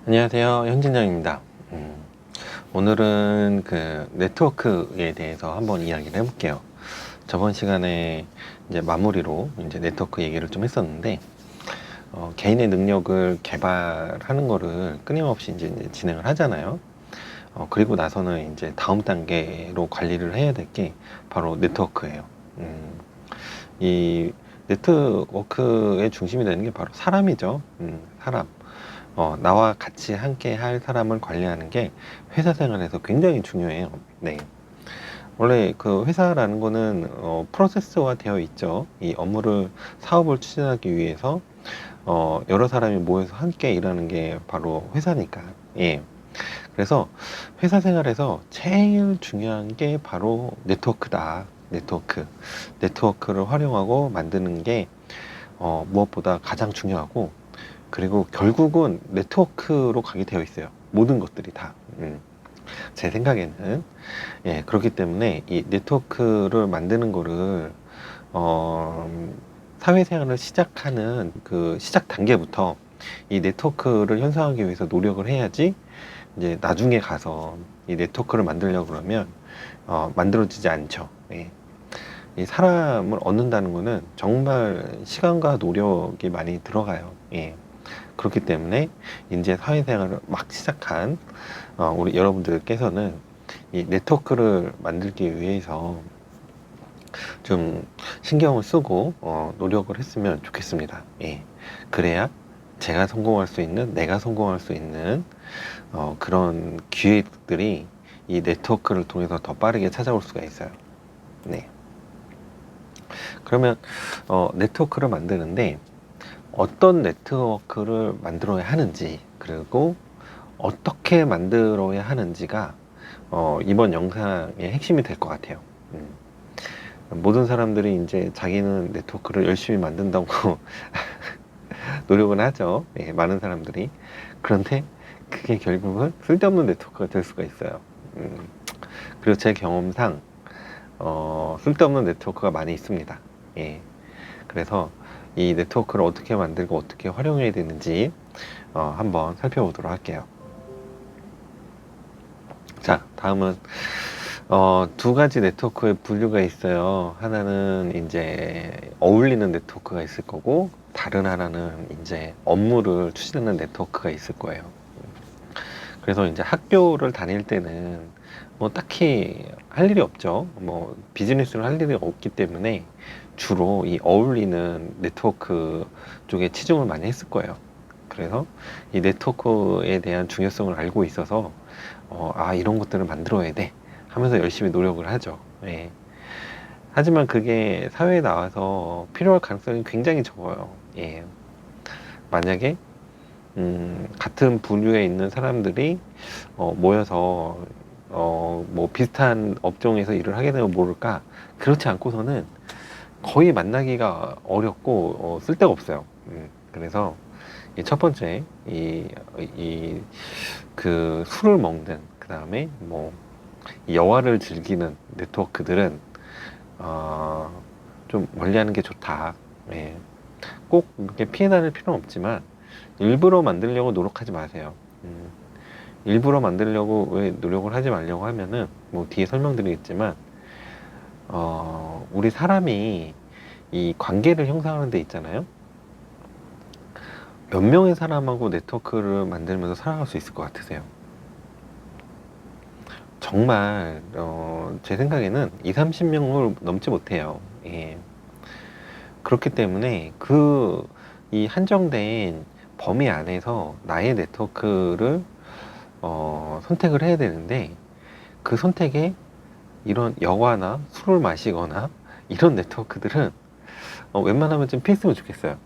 안녕하세요. 현진영입니다. 오늘은 그 네트워크에 대해서 한번 이야기를 해볼게요. 저번 시간에 이제 마무리로 이제 네트워크 얘기를 좀 했었는데, 개인의 능력을 개발하는 거를 끊임없이 이제 진행을 하잖아요. 그리고 나서는 이제 다음 단계로 관리를 해야 될 게 바로 네트워크예요. 이 네트워크의 중심이 되는 게 바로 사람이죠. 사람. 나와 같이 함께 할 사람을 관리하는 게 회사 생활에서 굉장히 중요해요. 네. 원래 그 회사라는 거는 프로세스화 되어 있죠. 이 업무를, 사업을 추진하기 위해서 여러 사람이 모여서 함께 일하는 게 바로 회사니까. 예. 그래서 회사 생활에서 제일 중요한 게 바로 네트워크다. 네트워크. 네트워크를 활용하고 만드는 게 무엇보다 가장 중요하고, 그리고 결국은 네트워크로 가게 되어 있어요. 모든 것들이 다. 제 생각에는. 예, 그렇기 때문에 이 네트워크를 만드는 거를, 어, 사회생활을 시작하는 그 시작 단계부터 이 네트워크를 형성하기 위해서 노력을 해야지, 이제 나중에 가서 이 네트워크를 만들려고 그러면, 만들어지지 않죠. 예. 이 사람을 얻는다는 거는 정말 시간과 노력이 많이 들어가요. 예. 그렇기 때문에 이제 사회생활을 막 시작한 우리 여러분들께서는 이 네트워크를 만들기 위해서 좀 신경을 쓰고 노력을 했으면 좋겠습니다. 예. 그래야 제가 성공할 수 있는, 내가 성공할 수 있는 그런 기회들이 이 네트워크를 통해서 더 빠르게 찾아올 수가 있어요. 네. 그러면 네트워크를 만드는데 어떤 네트워크를 만들어야 하는지, 그리고 어떻게 만들어야 하는지가 이번 영상의 핵심이 될 것 같아요. 모든 사람들이 이제 자기는 네트워크를 열심히 만든다고 노력은 하죠. 예, 많은 사람들이. 그런데 그게 결국은 쓸데없는 네트워크가 될 수가 있어요. 그리고 제 경험상 쓸데없는 네트워크가 많이 있습니다. 예. 그래서 이 네트워크를 어떻게 만들고 어떻게 활용해야 되는지 한번 살펴보도록 할게요. 자, 다음은 두 가지 네트워크의 분류가 있어요. 하나는 이제 어울리는 네트워크가 있을 거고, 다른 하나는 이제 업무를 추진하는 네트워크가 있을 거예요. 그래서 이제 학교를 다닐 때는 뭐 딱히 할 일이 없죠. 뭐 비즈니스를 할 일이 없기 때문에 주로 이 어울리는 네트워크 쪽에 치중을 많이 했을 거예요. 그래서 이 네트워크에 대한 중요성을 알고 있어서 이런 것들을 만들어야 돼 하면서 열심히 노력을 하죠. 예. 하지만 그게 사회에 나와서 필요할 가능성이 굉장히 적어요. 예. 만약에 같은 분류에 있는 사람들이 모여서 뭐 비슷한 업종에서 일을 하게 되면 모를까, 그렇지 않고서는 거의 만나기가 어렵고 쓸데가 없어요. 그래서 이 첫 번째 그 술을 먹는, 그 다음에 뭐 여화를 즐기는 네트워크들은 어, 좀 멀리하는 게 좋다. 예. 꼭 이렇게 피해 다닐 필요는 없지만 일부러 만들려고 노력하지 마세요. 음, 일부러 만들려고 왜 노력을 하지 말려고 하면은 뭐 뒤에 설명드리겠지만 우리 사람이 이 관계를 형성하는 데 있잖아요. 몇 명의 사람하고 네트워크를 만들면서 살아갈 수 있을 것 같으세요? 정말 제 생각에는 2, 30명을 넘지 못해요. 예. 그렇기 때문에 이 한정된 범위 안에서 나의 네트워크를 선택을 해야 되는데, 그 선택에 이런 여과나 술을 마시거나 이런 네트워크들은 웬만하면 좀 피했으면 좋겠어요.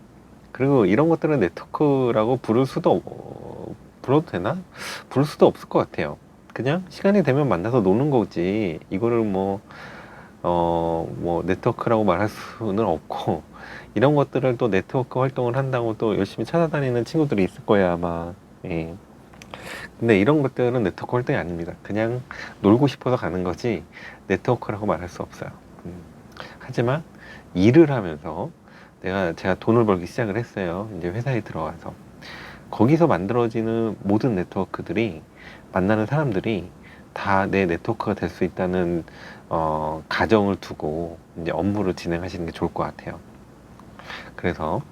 그리고 이런 것들은 네트워크라고 불러도 되나? 부를 수도 없을 것 같아요. 그냥 시간이 되면 만나서 노는 거지, 이거를 뭐 네트워크라고 말할 수는 없고, 이런 것들을 또 네트워크 활동을 한다고 또 열심히 찾아다니는 친구들이 있을 거예요, 아마. 예. 근데 이런 것들은 네트워크 활동이 아닙니다. 그냥 놀고 싶어서 가는 거지 네트워크라고 말할 수 없어요. 하지만 일을 하면서 제가 돈을 벌기 시작을 했어요. 이제 회사에 들어와서. 거기서 만들어지는 모든 네트워크들이, 만나는 사람들이 다 내 네트워크가 될 수 있다는 가정을 두고 이제 업무를 진행하시는 게 좋을 것 같아요. 그래서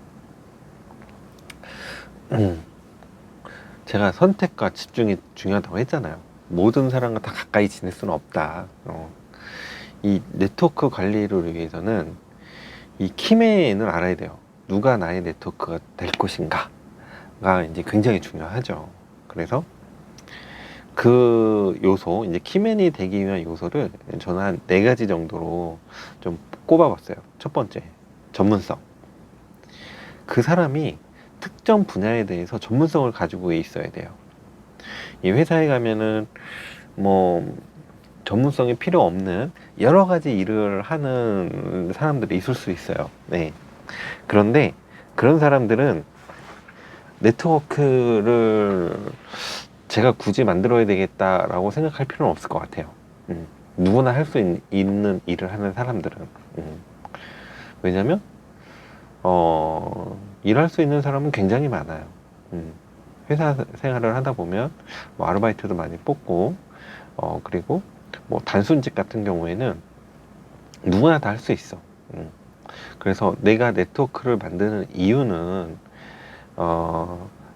제가 선택과 집중이 중요하다고 했잖아요. 모든 사람과 다 가까이 지낼 수는 없다. 이 네트워크 관리를 위해서는 이 키맨을 알아야 돼요. 누가 나의 네트워크가 될 것인가가 이제 굉장히 중요하죠. 그래서 그 요소, 이제 키맨이 되기 위한 요소를 저는 한 4가지 정도로 좀 꼽아봤어요. 첫 번째, 전문성. 그 사람이 특정 분야에 대해서 전문성을 가지고 있어야 돼요. 이 회사에 가면은 뭐 전문성이 필요 없는 여러 가지 일을 하는 사람들이 있을 수 있어요. 네. 그런데 그런 사람들은 네트워크를 제가 굳이 만들어야 되겠다라고 생각할 필요는 없을 것 같아요. 누구나 할 수 있는 일을 하는 사람들은. 왜냐면 일할 수 있는 사람은 굉장히 많아요. 회사 생활을 하다 보면 뭐 아르바이트도 많이 뽑고, 그리고 뭐 단순직 같은 경우에는 누구나 다 할 수 있어. 그래서 내가 네트워크를 만드는 이유는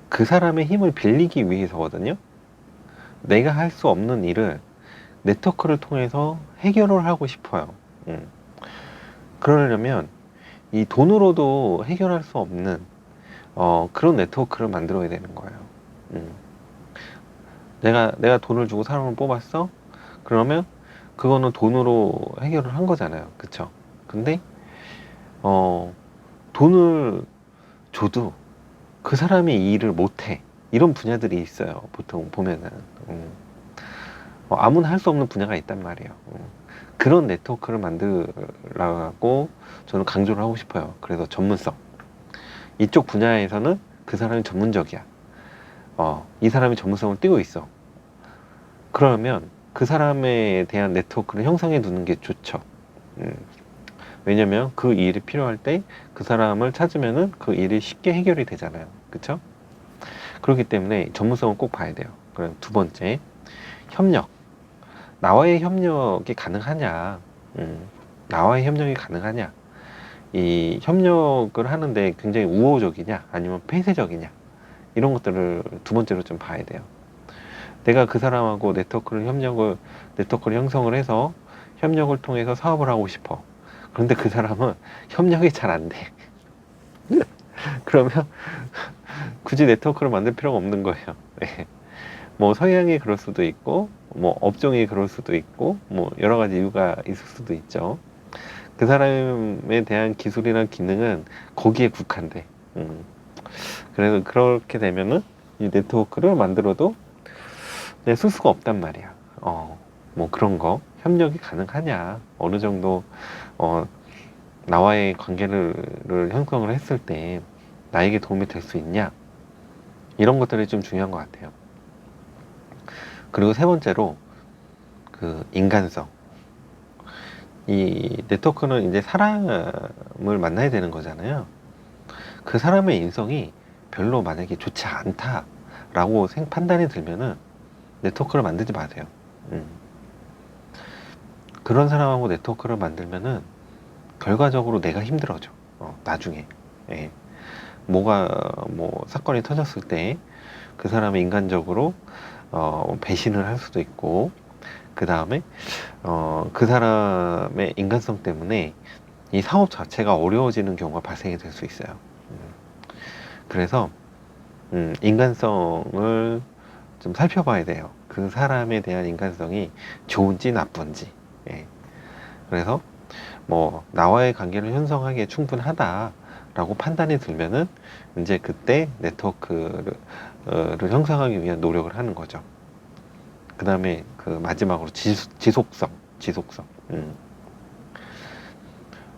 그 사람의 힘을 빌리기 위해서거든요. 내가 할 수 없는 일을 네트워크를 통해서 해결을 하고 싶어요. 그러려면 이 돈으로도 해결할 수 없는 그런 네트워크를 만들어야 되는 거예요. 내가 돈을 주고 사람을 뽑았어? 그러면 그거는 돈으로 해결을 한 거잖아요. 그쵸? 근데 돈을 줘도 그 사람이 이 일을 못해. 이런 분야들이 있어요. 보통 보면은. 아무나 할 수 없는 분야가 있단 말이에요. 그런 네트워크를 만들라고 저는 강조를 하고 싶어요. 그래서 전문성. 이쪽 분야에서는 그 사람이 전문적이야. 이 사람이 전문성을 띠고 있어. 그러면 그 사람에 대한 네트워크를 형성해 두는 게 좋죠. 왜냐면 그 일이 필요할 때 그 사람을 찾으면은 그 일이 쉽게 해결이 되잖아요. 그쵸? 그렇기 때문에 전문성을 꼭 봐야 돼요. 그럼 두 번째, 협력. 나와의 협력이 가능하냐? 나와의 협력이 가능하냐? 이 협력을 하는데 굉장히 우호적이냐? 아니면 폐쇄적이냐? 이런 것들을 두 번째로 좀 봐야 돼요. 내가 그 사람하고 네트워크를 형성을 해서 협력을 통해서 사업을 하고 싶어. 그런데 그 사람은 협력이 잘 안 돼. 그러면 굳이 네트워크를 만들 필요가 없는 거예요. 네. 뭐 성향이 그럴 수도 있고, 뭐 업종이 그럴 수도 있고, 뭐 여러 가지 이유가 있을 수도 있죠. 그 사람에 대한 기술이나 기능은 거기에 국한돼. 그래서 그렇게 되면은 이 네트워크를 만들어도 쓸 수가 없단 말이야. 뭐 그런 거 협력이 가능하냐, 어느 정도 나와의 관계를 형성을 했을 때 나에게 도움이 될 수 있냐, 이런 것들이 좀 중요한 것 같아요. 그리고 세 번째로 그 인간성. 이 네트워크는 이제 사람을 만나야 되는 거잖아요. 그 사람의 인성이 별로 만약에 좋지 않다라고 판단이 들면은 네트워크를 만들지 마세요. 그런 사람하고 네트워크를 만들면은 결과적으로 내가 힘들어져. 나중에. 예. 뭐 사건이 터졌을 때 그 사람이 인간적으로 배신을 할 수도 있고, 그 다음에 그 사람의 인간성 때문에 이 사업 자체가 어려워지는 경우가 발생이 될 수 있어요. 그래서 인간성을 좀 살펴봐야 돼요. 그 사람에 대한 인간성이 좋은지 나쁜지. 예. 그래서 뭐 나와의 관계를 형성하기에 충분하다라고 판단이 들면은 이제 그때 네트워크를 형성하기 위한 노력을 하는 거죠. 그 다음에 그 마지막으로 지속성.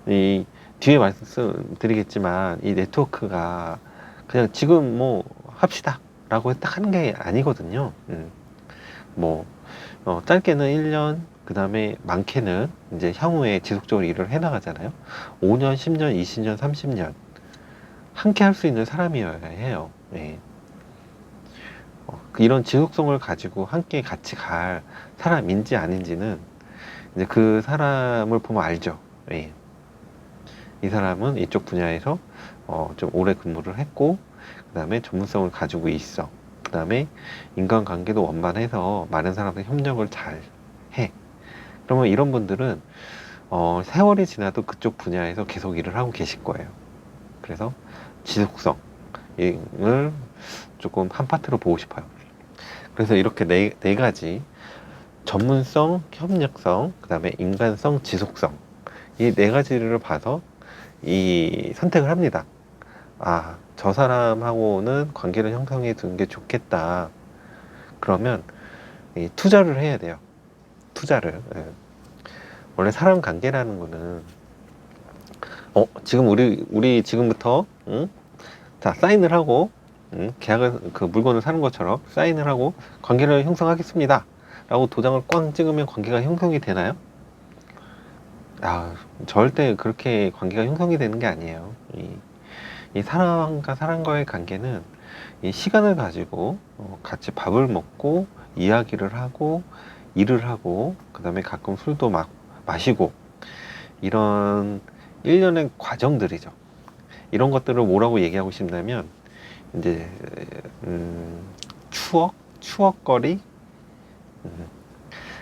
이 뒤에 말씀드리겠지만 이 네트워크가 그냥 지금 뭐 합시다 라고 딱 하는 게 아니거든요. 뭐 짧게는 1년, 그 다음에 많게는 이제 향후에 지속적으로 일을 해나가잖아요. 5년, 10년, 20년, 30년 함께 할 수 있는 사람이어야 해요. 네. 이런 지속성을 가지고 함께 같이 갈 사람인지 아닌지는 이제 그 사람을 보면 알죠. 예. 이 사람은 이쪽 분야에서 좀 오래 근무를 했고, 그 다음에 전문성을 가지고 있어. 그 다음에 인간관계도 원만해서 많은 사람들 협력을 잘 해. 그러면 이런 분들은 세월이 지나도 그쪽 분야에서 계속 일을 하고 계실 거예요. 그래서 지속성을 조금 한 파트로 보고 싶어요. 그래서 이렇게 네 가지, 전문성, 협력성, 그 다음에 인간성, 지속성, 이 네 가지를 봐서 이 선택을 합니다. 아, 저 사람하고는 관계를 형성해 두는 게 좋겠다. 그러면 이 투자를 해야 돼요. 투자를. 예. 원래 사람 관계라는 거는 지금 우리 지금부터 응? 자, 사인을 하고 계약을, 그 물건을 사는 것처럼 사인을 하고 관계를 형성하겠습니다 라고 도장을 꽝 찍으면 관계가 형성이 되나요? 아, 절대 그렇게 관계가 형성이 되는 게 아니에요. 이 사람과 사람과의 관계는 이 시간을 가지고 같이 밥을 먹고 이야기를 하고 일을 하고, 그 다음에 가끔 술도 마시고, 이런 일련의 과정들이죠. 이런 것들을 뭐라고 얘기하고 싶냐면 이제 추억거리,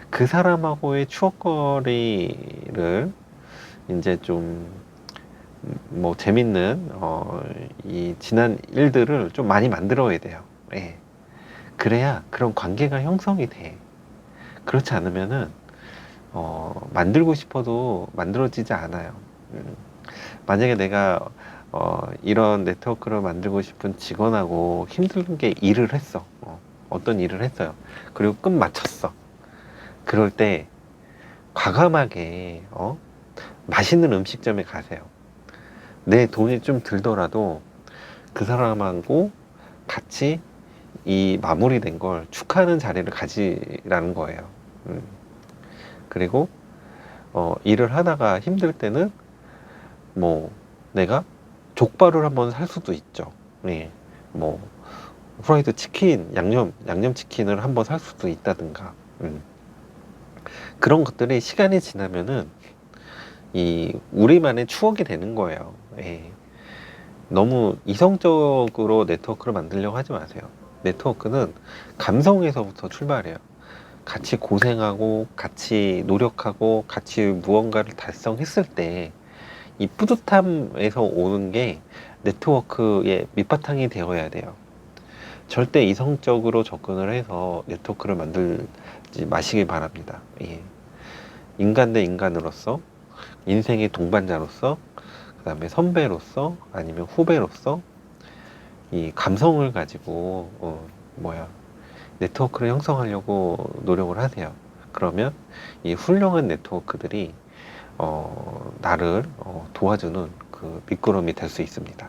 그 사람하고의 추억거리를 이제 좀 뭐 재밌는 이 지난 일들을 좀 많이 만들어야 돼요. 예. 그래야 그런 관계가 형성이 돼. 그렇지 않으면은 만들고 싶어도 만들어지지 않아요. 만약에 내가 이런 네트워크를 만들고 싶은 직원하고 힘든 게 일을 했어. 어떤 일을 했어요. 그리고 끝 마쳤어. 그럴 때 과감하게 맛있는 음식점에 가세요. 내 돈이 좀 들더라도 그 사람하고 같이 이 마무리된 걸 축하하는 자리를 가지라는 거예요. 그리고 일을 하다가 힘들 때는 뭐 내가 족발을 한번 살 수도 있죠. 예. 뭐 후라이드 치킨, 양념 치킨을 한번 살 수도 있다든가. 그런 것들이 시간이 지나면은 이 우리만의 추억이 되는 거예요. 예. 너무 이성적으로 네트워크를 만들려고 하지 마세요. 네트워크는 감성에서부터 출발해요. 같이 고생하고 같이 노력하고 같이 무언가를 달성했을 때 이 뿌듯함에서 오는 게 네트워크의 밑바탕이 되어야 돼요. 절대 이성적으로 접근을 해서 네트워크를 만들지 마시길 바랍니다. 예. 인간 대 인간으로서, 인생의 동반자로서, 그 다음에 선배로서, 아니면 후배로서 이 감성을 가지고 네트워크를 형성하려고 노력을 하세요. 그러면 이 훌륭한 네트워크들이 나를 도와주는 그 미끄럼이 될 수 있습니다.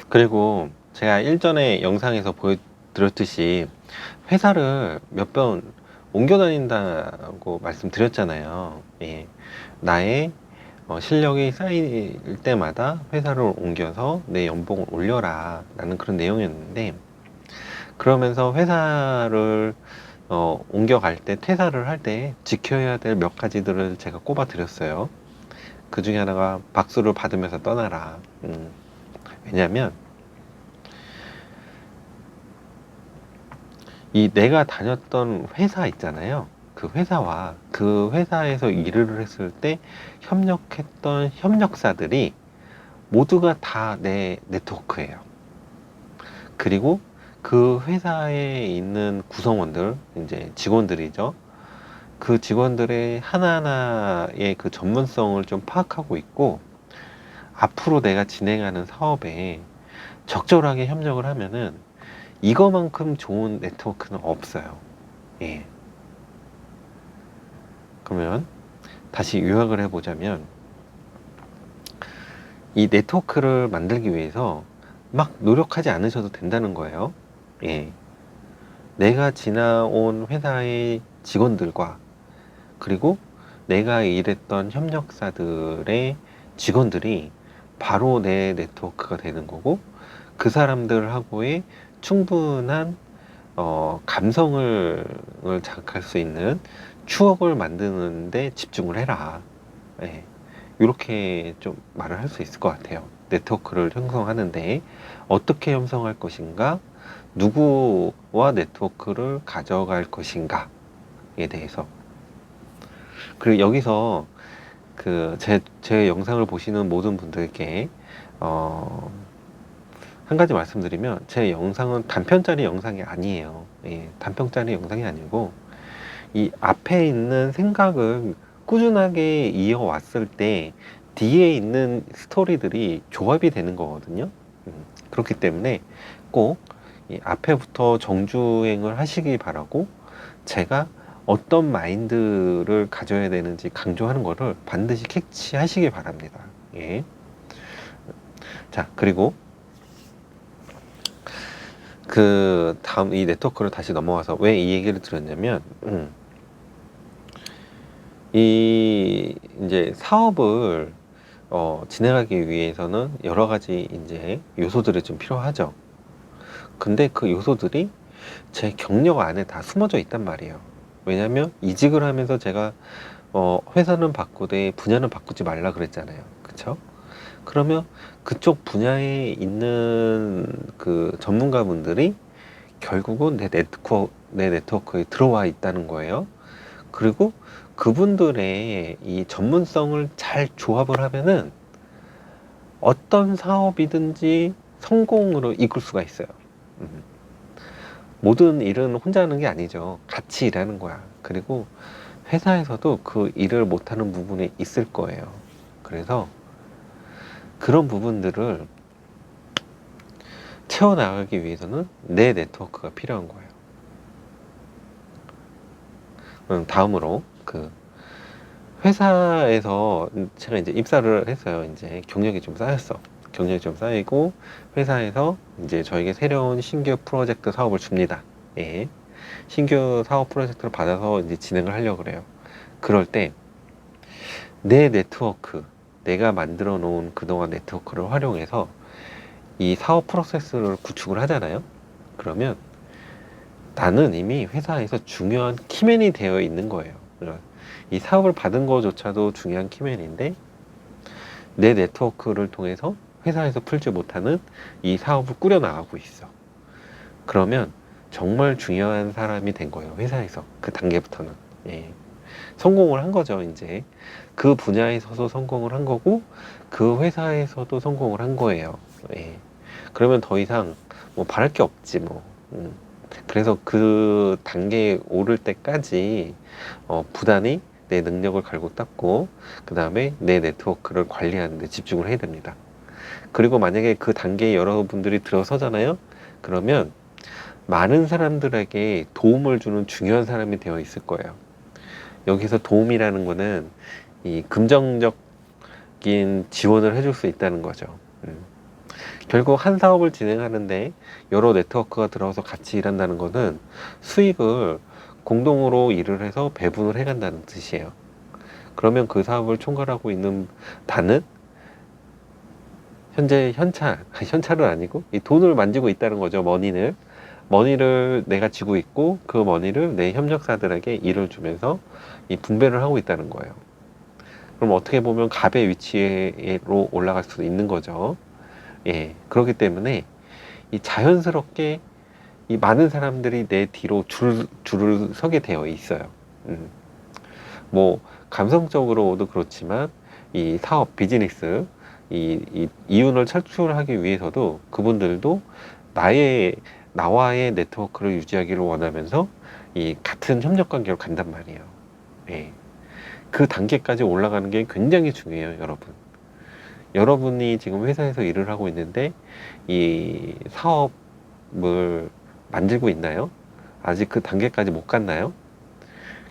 그리고 제가 일전에 영상에서 보여드렸듯이 회사를 몇 번 옮겨 다닌다고 말씀드렸잖아요. 예. 나의 실력이 쌓일 때마다 회사를 옮겨서 내 연봉을 올려라 라는 그런 내용이었는데, 그러면서 회사를 옮겨갈 때, 퇴사를 할 때 지켜야 될 몇 가지들을 제가 꼽아 드렸어요. 그 중에 하나가 박수를 받으면서 떠나라. 왜냐면 이 내가 다녔던 회사 있잖아요. 그 회사와 그 회사에서 일을 했을 때 협력했던 협력사들이 모두가 다 내 네트워크예요. 그리고 그 회사에 있는 구성원들, 이제 직원들이죠. 그 직원들의 하나하나의 그 전문성을 좀 파악하고 있고, 앞으로 내가 진행하는 사업에 적절하게 협력을 하면은 이거만큼 좋은 네트워크는 없어요. 예. 그러면 다시 요약을 해보자면, 이 네트워크를 만들기 위해서 막 노력하지 않으셔도 된다는 거예요. 예. 내가 지나온 회사의 직원들과, 그리고 내가 일했던 협력사들의 직원들이 바로 내 네트워크가 되는 거고, 그 사람들하고의 충분한 감성을 자극할 수 있는 추억을 만드는데 집중을 해라. 예. 이렇게 좀 말을 할 수 있을 것 같아요. 네트워크를 형성하는데 어떻게 형성할 것인가, 누구와 네트워크를 가져갈 것인가에 대해서. 그리고 여기서 제 영상을 보시는 모든 분들께 어, 한 가지 말씀드리면, 제 영상은 단편짜리 영상이 아니에요. 예, 단편짜리 영상이 아니고 이 앞에 있는 생각을 꾸준하게 이어왔을 때 뒤에 있는 스토리들이 조합이 되는 거거든요. 그렇기 때문에 꼭 이 앞에부터 정주행을 하시기 바라고, 제가 어떤 마인드를 가져야 되는지 강조하는 거를 반드시 캐치하시기 바랍니다. 예. 자, 그리고 그 다음 이 네트워크를 다시 넘어와서 왜 이 얘기를 드렸냐면, 이 이제 사업을 진행하기 위해서는 여러 가지 이제 요소들이 좀 필요하죠. 근데 그 요소들이 제 경력 안에 다 숨어져 있단 말이에요. 왜냐면 이직을 하면서 제가 회사는 바꾸되 분야는 바꾸지 말라 그랬잖아요. 그쵸? 그러면 그쪽 분야에 있는 그 전문가분들이 결국은 내 네트워크에 들어와 있다는 거예요. 그리고 그분들의 이 전문성을 잘 조합을 하면은 어떤 사업이든지 성공으로 이끌 수가 있어요. 음. 모든 일은 혼자 하는 게 아니죠. 같이 일하는 거야. 그리고 회사에서도 그 일을 못하는 부분이 있을 거예요. 그래서 그런 부분들을 채워나가기 위해서는 내 네트워크가 필요한 거예요. 다음으로 회사에서 제가 이제 입사를 했어요. 이제 경력이 좀 쌓였어. 경력이 좀 쌓이고 회사에서 이제 저에게 새로운 신규 프로젝트 사업을 줍니다. 예. 신규 사업 프로젝트를 받아서 이제 진행을 하려고 그래요. 그럴 때 내 네트워크, 내가 만들어 놓은 그동안 네트워크를 활용해서 이 사업 프로세스를 구축을 하잖아요. 그러면 나는 이미 회사에서 중요한 키맨이 되어 있는 거예요. 이 사업을 받은 것조차도 중요한 키맨인데 내 네트워크를 통해서 회사에서 풀지 못하는 이 사업을 꾸려나가고 있어. 그러면 정말 중요한 사람이 된 거예요. 회사에서 그 단계부터는. 예. 성공을 한 거죠. 이제 그 분야에서도 성공을 한 거고 그 회사에서도 성공을 한 거예요. 예. 그러면 더 이상 뭐 바랄 게 없지 뭐. 그래서 그 단계에 오를 때까지 부단히 내 능력을 갈고 닦고 그 다음에 내 네트워크를 관리하는 데 집중을 해야 됩니다. 그리고 만약에 그 단계에 여러분들이 들어서잖아요. 그러면 많은 사람들에게 도움을 주는 중요한 사람이 되어 있을 거예요. 여기서 도움이라는 거는 이 금전적인 지원을 해줄 수 있다는 거죠. 결국 한 사업을 진행하는데 여러 네트워크가 들어서 같이 일한다는 것은 수익을 공동으로 일을 해서 배분을 해간다는 뜻이에요. 그러면 그 사업을 총괄하고 있는 나는 현재 현찰은 아니고 이 돈을 만지고 있다는 거죠. 머니를 내가 쥐고 있고 그 머니를 내 협력사들에게 일을 주면서 이 분배를 하고 있다는 거예요. 그럼 어떻게 보면 갑의 위치로 올라갈 수도 있는 거죠. 예, 그렇기 때문에 이 자연스럽게 이 많은 사람들이 내 뒤로 줄을 서게 되어 있어요. 뭐 감성적으로도 그렇지만 이 사업 비즈니스 이 이윤을 창출하기 위해서도 그분들도 나와의 네트워크를 유지하기를 원하면서 이 같은 협력 관계로 간단 말이에요. 예. 그 단계까지 올라가는 게 굉장히 중요해요, 여러분. 여러분이 지금 회사에서 일을 하고 있는데 이 사업을 만들고 있나요? 아직 그 단계까지 못 갔나요?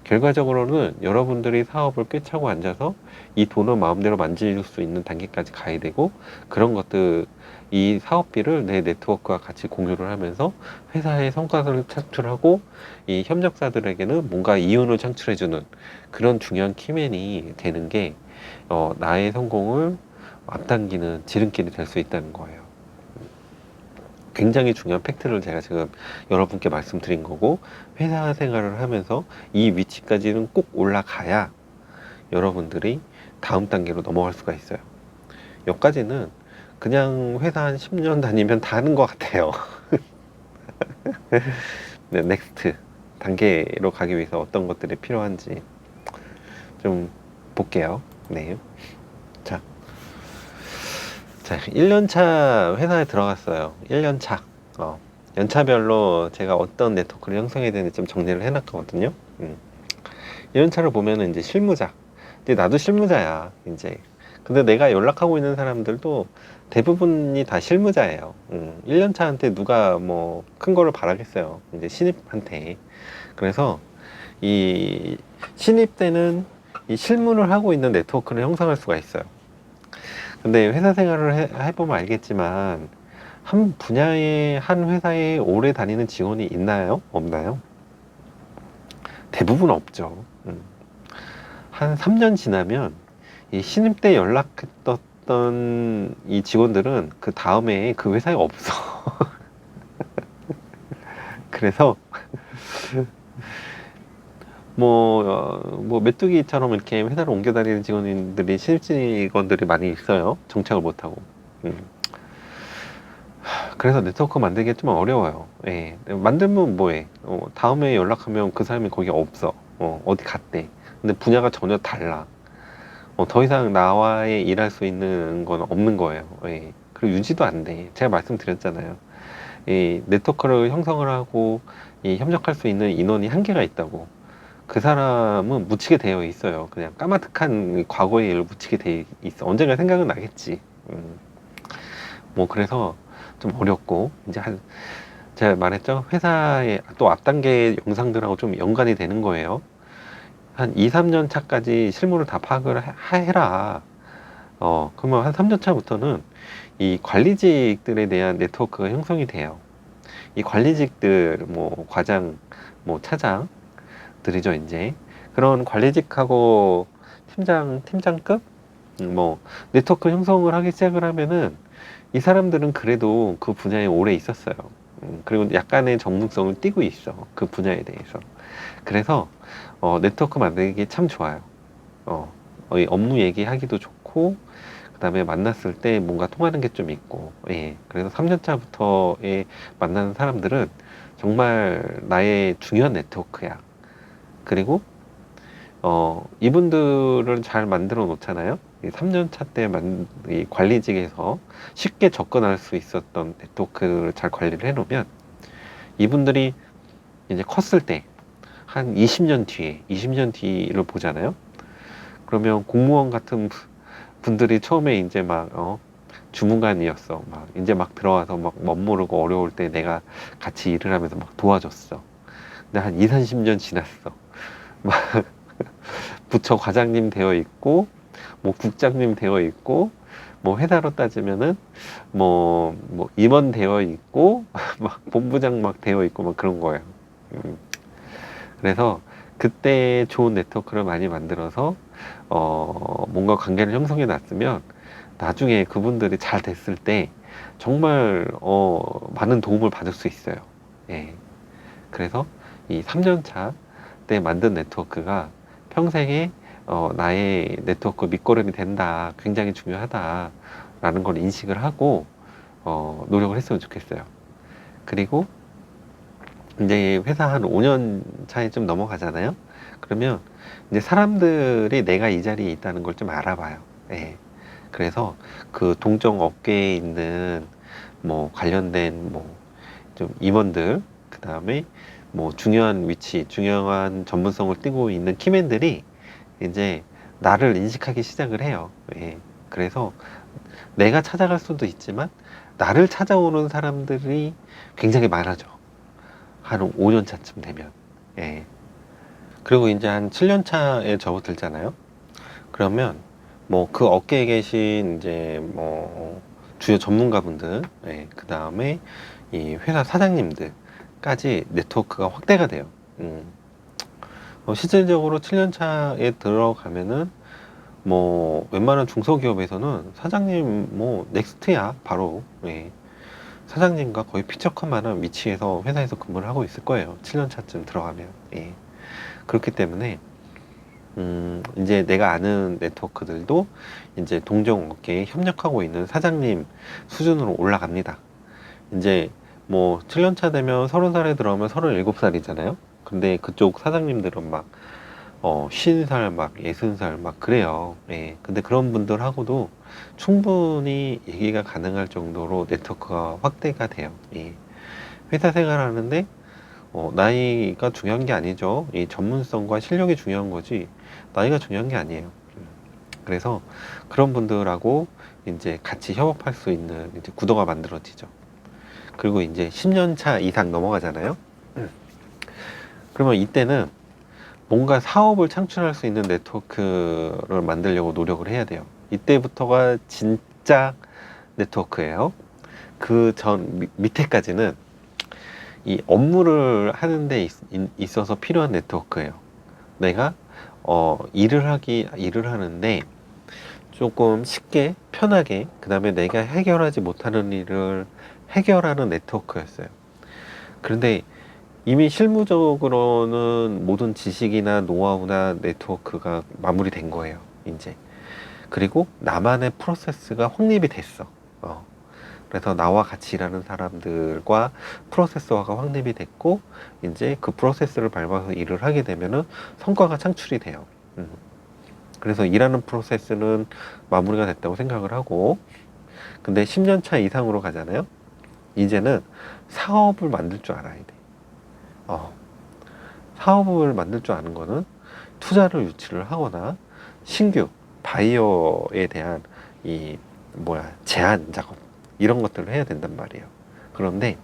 결과적으로는 여러분들이 사업을 꿰차고 앉아서 이 돈을 마음대로 만질 수 있는 단계까지 가야 되고, 그런 것들, 이 사업비를 내 네트워크와 같이 공유를 하면서 회사의 성과를 창출하고 이 협력사들에게는 뭔가 이윤을 창출해주는 그런 중요한 키맨이 되는 게 나의 성공을 앞당기는 지름길이 될 수 있다는 거예요. 굉장히 중요한 팩트를 제가 지금 여러분께 말씀드린 거고, 회사 생활을 하면서 이 위치까지는 꼭 올라가야 여러분들이 다음 단계로 넘어갈 수가 있어요. 여기까지는 그냥 회사 한 10년 다니면 다 하는 것 같아요. 네, 넥스트 단계로 가기 위해서 어떤 것들이 필요한지 좀 볼게요. 네. 자, 1년차 회사에 들어갔어요. 1년차. 연차별로 제가 어떤 네트워크를 형성해야 되는지 좀 정리를 해놨거든요. 1년차를 보면은 이제 실무자. 근데 나도 실무자야, 이제. 근데 내가 연락하고 있는 사람들도 대부분이 다 실무자예요. 1년차한테 누가 뭐 큰 거를 바라겠어요. 이제 신입한테. 그래서 이 신입 때는 이 실무를 하고 있는 네트워크를 형성할 수가 있어요. 근데 회사 생활을 해보면 알겠지만, 한 분야의 한 회사에 오래 다니는 직원이 있나요? 없나요? 대부분 없죠. 한 3년 지나면 이 신입 때 연락했던 이 직원들은 그 다음에 그 회사에 없어. 그래서 뭐 메뚜기처럼 이렇게 회사를 옮겨 다니는 직원들이 신입 직원들이 많이 있어요. 정착을 못하고. 그래서 네트워크 만들기 좀 어려워요. 예. 만들면 뭐해? 다음에 연락하면 그 사람이 거기 없어. 어디 갔대. 근데 분야가 전혀 달라. 더 이상 나와의 일할 수 있는 건 없는 거예요. 예. 그리고 유지도 안 돼. 제가 말씀드렸잖아요. 이 네트워크를 형성을 하고 이 협력할 수 있는 인원이 한계가 있다고. 그 사람은 묻히게 되어 있어요. 그냥 까마득한 과거의 일을 묻히게 되어 있어. 언젠가 생각은 나겠지. 뭐 그래서 좀 어렵고, 이제 제가 말했죠. 회사의 또 앞단계 영상들하고 좀 연관이 되는 거예요. 한 2, 3년 차까지 실무를 다 파악을 해라. 그러면 한 3년 차부터는 이 관리직들에 대한 네트워크가 형성이 돼요. 이 관리직들, 뭐 과장, 뭐 차장들이죠, 이제. 그런 관리직하고 팀장급, 뭐 네트워크 형성을 하기 시작을 하면은 이 사람들은 그래도 그 분야에 오래 있었어요. 그리고 약간의 전문성을 띠고 있어, 그 분야에 대해서. 그래서 네트워크 만들기 참 좋아요. 이 업무 얘기하기도 좋고, 그 다음에 만났을 때 뭔가 통하는 게 좀 있고, 예. 그래서 3년차부터에 만나는 사람들은 정말 나의 중요한 네트워크야. 그리고 이분들을 잘 만들어 놓잖아요. 3년차 때 이 관리직에서 쉽게 접근할 수 있었던 네트워크를 잘 관리를 해 놓으면, 이분들이 이제 컸을 때 한 20년 뒤에, 20년 뒤를 보잖아요. 그러면 공무원 같은 분들이 처음에 이제 막 주무관이었어. 막 이제 막 들어와서 막 멋모르고 어려울 때 내가 같이 일을 하면서 막 도와줬어. 근데 한 2, 30년 지났어. 막 부처 과장님 되어 있고, 뭐 국장님 되어 있고, 뭐 회사로 따지면은 뭐 임원 되어 있고, 막 본부장 막 되어 있고 막 그런 거예요. 그래서 그때 좋은 네트워크를 많이 만들어서 뭔가 관계를 형성해 놨으면 나중에 그분들이 잘 됐을 때 정말 많은 도움을 받을 수 있어요. 예. 그래서 이 3년차 때 만든 네트워크가 평생에 나의 네트워크 밑거름이 된다, 굉장히 중요하다라는 걸 인식을 하고 노력을 했으면 좋겠어요. 그리고 이제 회사 한 5년 차에 좀 넘어가잖아요. 그러면 이제 사람들이 내가 이 자리에 있다는 걸 좀 알아봐요. 예. 그래서 그 동종 업계에 있는 뭐 관련된 뭐 좀 임원들, 그 다음에 뭐 중요한 위치, 중요한 전문성을 띠고 있는 키맨들이 이제 나를 인식하기 시작을 해요. 예. 그래서 내가 찾아갈 수도 있지만 나를 찾아오는 사람들이 굉장히 많아져. 한 5년 차쯤 되면. 예. 그리고 이제 한 7년 차에 접어들잖아요. 그러면 뭐 그 업계에 계신 이제 뭐 주요 전문가분들, 예, 그 다음에 이 회사 사장님들까지 네트워크가 확대가 돼요. 실질적으로 7년 차에 들어가면은 뭐 웬만한 중소기업에서는 사장님 뭐 넥스트야 바로. 예. 사장님과 거의 피처컷 많은 위치에서 회사에서 근무를 하고 있을 거예요. 7년 차쯤 들어가면. 예. 그렇기 때문에 이제 내가 아는 네트워크들도 이제 동종 업계에 협력하고 있는 사장님 수준으로 올라갑니다. 이제 뭐 7년 차 되면 30살에 들어오면 37살이잖아요. 근데 그쪽 사장님들은 막 50살 막 60살 막 그래요. 예. 근데 그런 분들하고도 충분히 얘기가 가능할 정도로 네트워크가 확대가 돼요. 예. 회사 생활하는데 나이가 중요한 게 아니죠. 이 전문성과 실력이 중요한 거지 나이가 중요한 게 아니에요. 그래서 그런 분들하고 이제 같이 협업할 수 있는 이제 구도가 만들어지죠. 그리고 이제 10년 차 이상 넘어가잖아요. 그러면 이때는 뭔가 사업을 창출할 수 있는 네트워크를 만들려고 노력을 해야 돼요. 이때부터가 진짜 네트워크예요. 그 전 밑에까지는 이 업무를 하는 데 있어서 필요한 네트워크예요. 내가 일을 하는데 조금 쉽게 편하게 그 다음에 내가 해결하지 못하는 일을 해결하는 네트워크였어요. 그런데 이미 실무적으로는 모든 지식이나 노하우나 네트워크가 마무리된 거예요. 이제 그리고 나만의 프로세스가 확립이 됐어. 그래서 나와 같이 일하는 사람들과 프로세스화가 확립이 됐고 이제 그 프로세스를 밟아서 일을 하게 되면은 성과가 창출이 돼요. 그래서 일하는 프로세스는 마무리가 됐다고 생각을 하고 근데 10년 차 이상으로 가잖아요. 이제는 사업을 만들 줄 알아야 돼. 사업을 만들 줄 아는 거는 투자를 유치를 하거나 신규 바이어에 대한 제안 작업 이런 것들을 해야 된단 말이에요. 그런데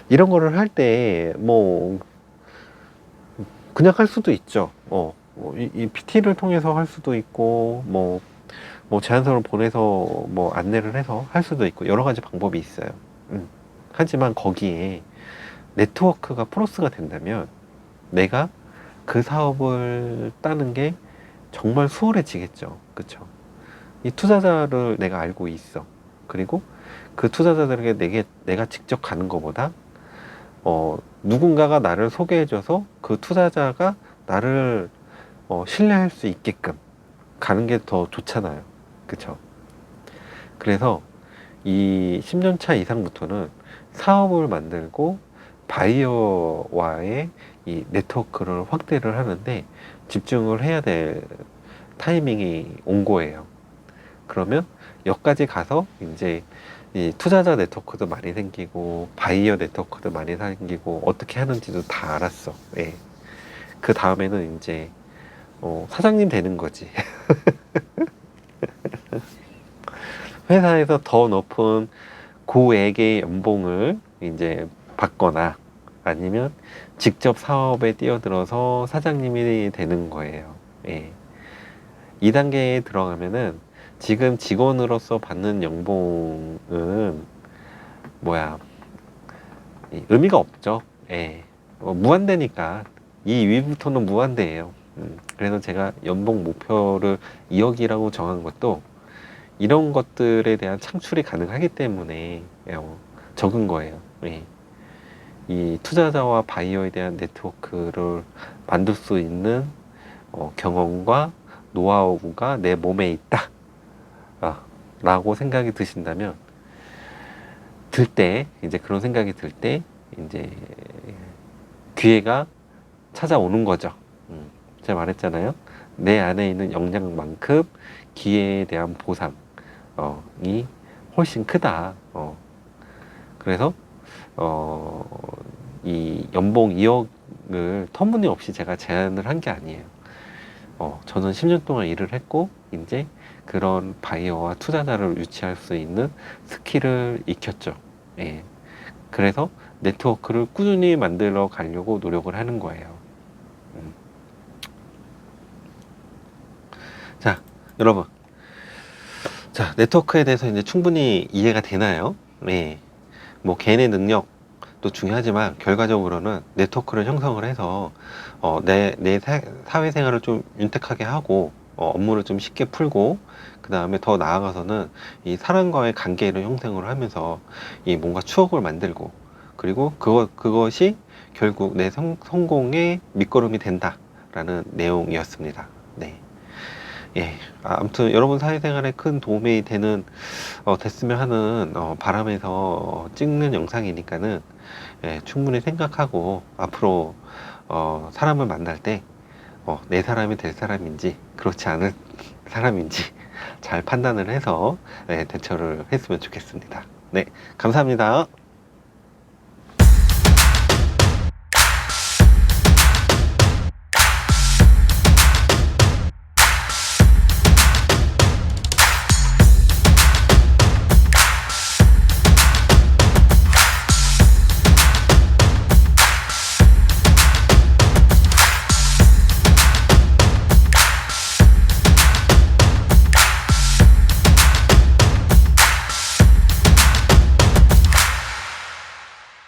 이런 거를 할 때 뭐 그냥 할 수도 있죠. 이 PT를 통해서 할 수도 있고 뭐 제안서를 보내서 뭐 안내를 해서 할 수도 있고 여러 가지 방법이 있어요. 하지만 거기에 네트워크가 플러스가 된다면 내가 그 사업을 따는 게 정말 수월해지겠죠. 그쵸? 이 투자자를 내가 알고 있어. 그리고 그 투자자들에게 내가 직접 가는 것보다 누군가가 나를 소개해줘서 그 투자자가 나를 신뢰할 수 있게끔 가는 게 더 좋잖아요. 그쵸? 그래서 이 10년 차 이상부터는 사업을 만들고 바이어와의 이 네트워크를 확대를 하는데 집중을 해야 될 타이밍이 온 거예요. 그러면 여기까지 가서 이제 이 투자자 네트워크도 많이 생기고 바이어 네트워크도 많이 생기고 어떻게 하는지도 다 알았어. 예. 그 다음에는 이제 사장님 되는 거지. 회사에서 더 높은 고액의 연봉을 이제 받거나 아니면 직접 사업에 뛰어들어서 사장님이 되는 거예요. 예. 2단계에 들어가면은 지금 직원으로서 받는 연봉은 의미가 없죠. 예. 무한대니까 이 위부터는 무한대예요. 그래서 제가 연봉 목표를 2억이라고 정한 것도 이런 것들에 대한 창출이 가능하기 때문에 적은 거예요. 예. 이 투자자와 바이어에 대한 네트워크를 만들 수 있는 경험과 노하우가 내 몸에 있다 라고 생각이 드신다면 이제 그런 생각이 들 때 이제 기회가 찾아오는 거죠. 제가 말했잖아요. 내 안에 있는 역량만큼 기회에 대한 보상이 훨씬 크다. 그래서 이 연봉 2억을 터무니없이 제가 제안을 한 게 아니에요. 저는 10년 동안 일을 했고 이제 그런 바이어와 투자자를 유치할 수 있는 스킬을 익혔죠. 예. 그래서 네트워크를 꾸준히 만들어 가려고 노력을 하는 거예요. 자, 여러분. 자, 네트워크에 대해서 이제 충분히 이해가 되나요? 네. 뭐 개인의 능력도 중요하지만 결과적으로는 네트워크를 형성을 해서 내 사회생활을 좀 윤택하게 하고 업무를 좀 쉽게 풀고 그 그 다음에 더 나아가서는 이 사람과의 관계를 형성을 하면서 이 뭔가 추억을 만들고, 그리고 그것이 결국 내 성공의 밑거름이 된다라는 내용이었습니다. 네. 예. 아무튼 여러분 사회생활에 큰 도움이 됐으면 하는 바람에서 찍는 영상이니까는, 예, 충분히 생각하고 앞으로 사람을 만날 때 내 사람이 될 사람인지 그렇지 않을 사람인지 잘 판단을 해서, 예, 대처를 했으면 좋겠습니다. 네, 감사합니다.